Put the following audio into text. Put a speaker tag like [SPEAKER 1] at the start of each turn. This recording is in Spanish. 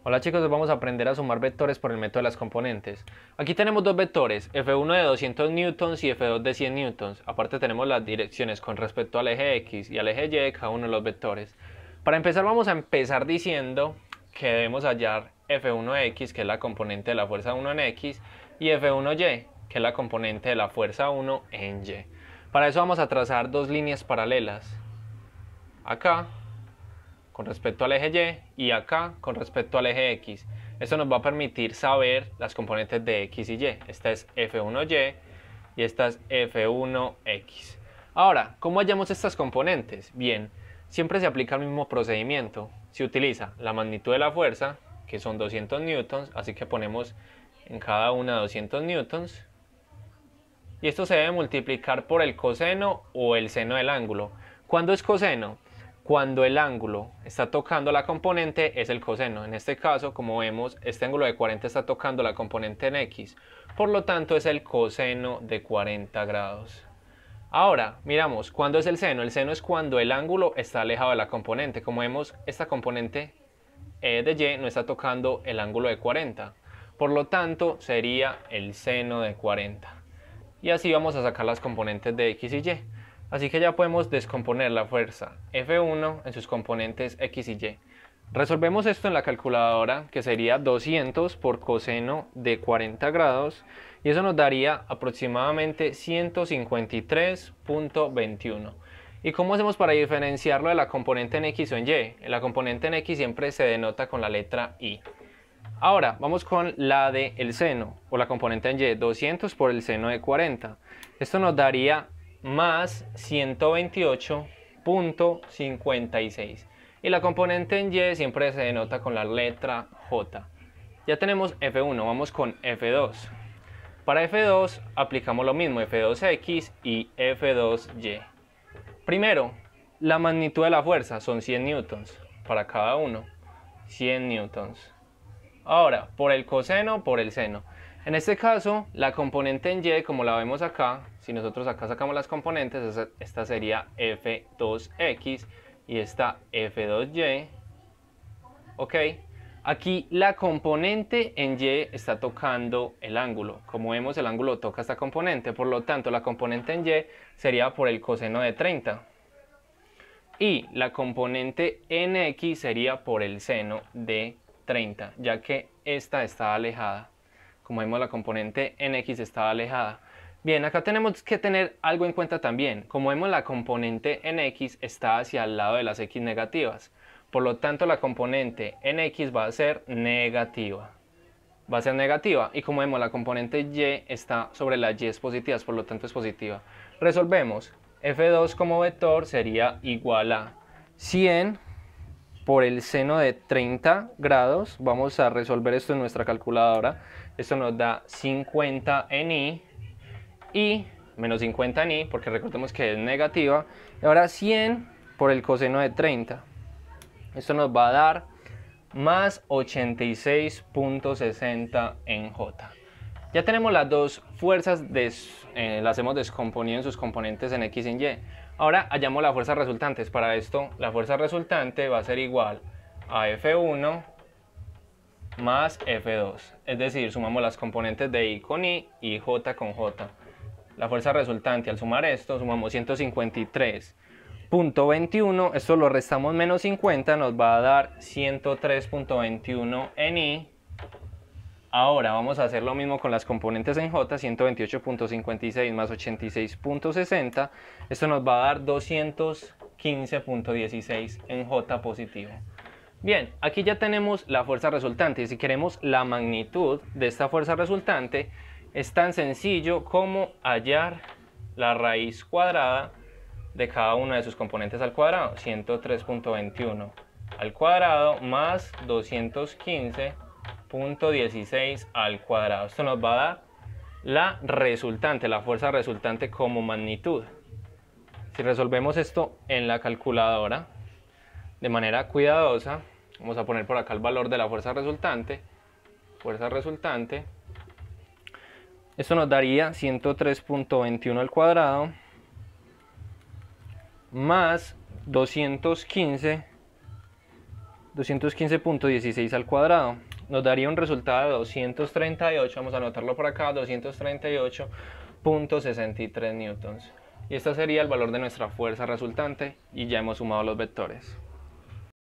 [SPEAKER 1] Hola chicos, hoy vamos a aprender a sumar vectores por el método de las componentes. Aquí tenemos dos vectores, F1 de 200 newtons y F2 de 100 newtons. Aparte tenemos las direcciones con respecto al eje X y al eje Y de cada uno de los vectores. Para empezar vamos a empezar diciendo que debemos hallar F1X, que es la componente de la fuerza 1 en X, y F1Y, que es la componente de la fuerza 1 en Y. Para eso vamos a trazar dos líneas paralelas. Acá con respecto al eje Y acá con respecto al eje X. Esto nos va a permitir saber las componentes de X y Y. Esta es F1Y y esta es F1X. Ahora, ¿cómo hallamos estas componentes? Bien, siempre se aplica el mismo procedimiento. Se utiliza la magnitud de la fuerza, que son 200 newtons, así que ponemos en cada una 200 newtons. Y esto se debe multiplicar por el coseno o el seno del ángulo. ¿Cuándo es coseno? Cuando el ángulo está tocando la componente es el coseno. En este caso, como vemos, este ángulo de 40 está tocando la componente en X. Por lo tanto, es el coseno de 40 grados. Ahora, miramos, ¿cuándo es el seno? El seno es cuando el ángulo está alejado de la componente. Como vemos, esta componente de Y no está tocando el ángulo de 40. Por lo tanto, sería el seno de 40. Y así vamos a sacar las componentes de X y Y. Así que ya podemos descomponer la fuerza F1 en sus componentes X y Y. Resolvemos esto en la calculadora, que sería 200 por coseno de 40 grados, y eso nos daría aproximadamente 153.21. ¿Y cómo hacemos para diferenciarlo de la componente en X o en Y? La componente en X siempre se denota con la letra Y. Ahora, vamos con la de el seno, o la componente en Y, 200 por el seno de 40. Esto nos daría más 128.56. Y la componente en Y siempre se denota con la letra J. Ya tenemos F1, vamos con F2. Para F2 aplicamos lo mismo, F2X y F2Y. Primero, la magnitud de la fuerza son 100 newtons para cada uno, 100 newtons. Ahora, por el coseno, por el seno. En este caso, la componente en Y, como la vemos acá, si nosotros acá sacamos las componentes, esta sería F2X y esta F2Y. Ok, aquí la componente en Y está tocando el ángulo. Como vemos, el ángulo toca esta componente, por lo tanto, la componente en Y sería por el coseno de 30. Y la componente en X sería por el seno de 30, ya que esta está alejada. Como vemos, la componente en X está alejada. Bien, acá tenemos que tener algo en cuenta también. Como vemos, la componente en X está hacia el lado de las X negativas. Por lo tanto, la componente en X va a ser negativa. Va a ser negativa. Y como vemos, la componente Y está sobre las Y positivas, por lo tanto es positiva. Resolvemos. F2 como vector sería igual a 100 por el seno de 30 grados. Vamos a resolver esto en nuestra calculadora. Esto nos da 50 en Y y menos 50 en Y, porque recordemos que es negativa. Y ahora 100 por el coseno de 30. Esto nos va a dar más 86.60 en J. Ya tenemos las dos fuerzas, las hemos descomponido en sus componentes en X y en Y. Ahora hallamos las fuerzas resultantes. Para esto, la fuerza resultante va a ser igual a F1 más F2. Es decir, sumamos las componentes de Y con Y y J con J. La fuerza resultante, al sumar esto, sumamos 153.21. Esto lo restamos menos 50, nos va a dar 103.21 en Y. Ahora vamos a hacer lo mismo con las componentes en J, 128.56 más 86.60. Esto nos va a dar 215.16 en J positivo. Bien, aquí ya tenemos la fuerza resultante y si queremos la magnitud de esta fuerza resultante, es tan sencillo como hallar la raíz cuadrada de cada una de sus componentes al cuadrado. 103.21 al cuadrado más 215.16 al cuadrado. Esto nos va a dar la resultante, la fuerza resultante como magnitud. Si resolvemos esto en la calculadora de manera cuidadosa, vamos a poner por acá el valor de la fuerza resultante. Esto nos daría 103.21 al cuadrado más 215 215.16 al cuadrado nos daría un resultado de 238, vamos a anotarlo por acá, 238.63 newtons. Y este sería el valor de nuestra fuerza resultante y ya hemos sumado los vectores.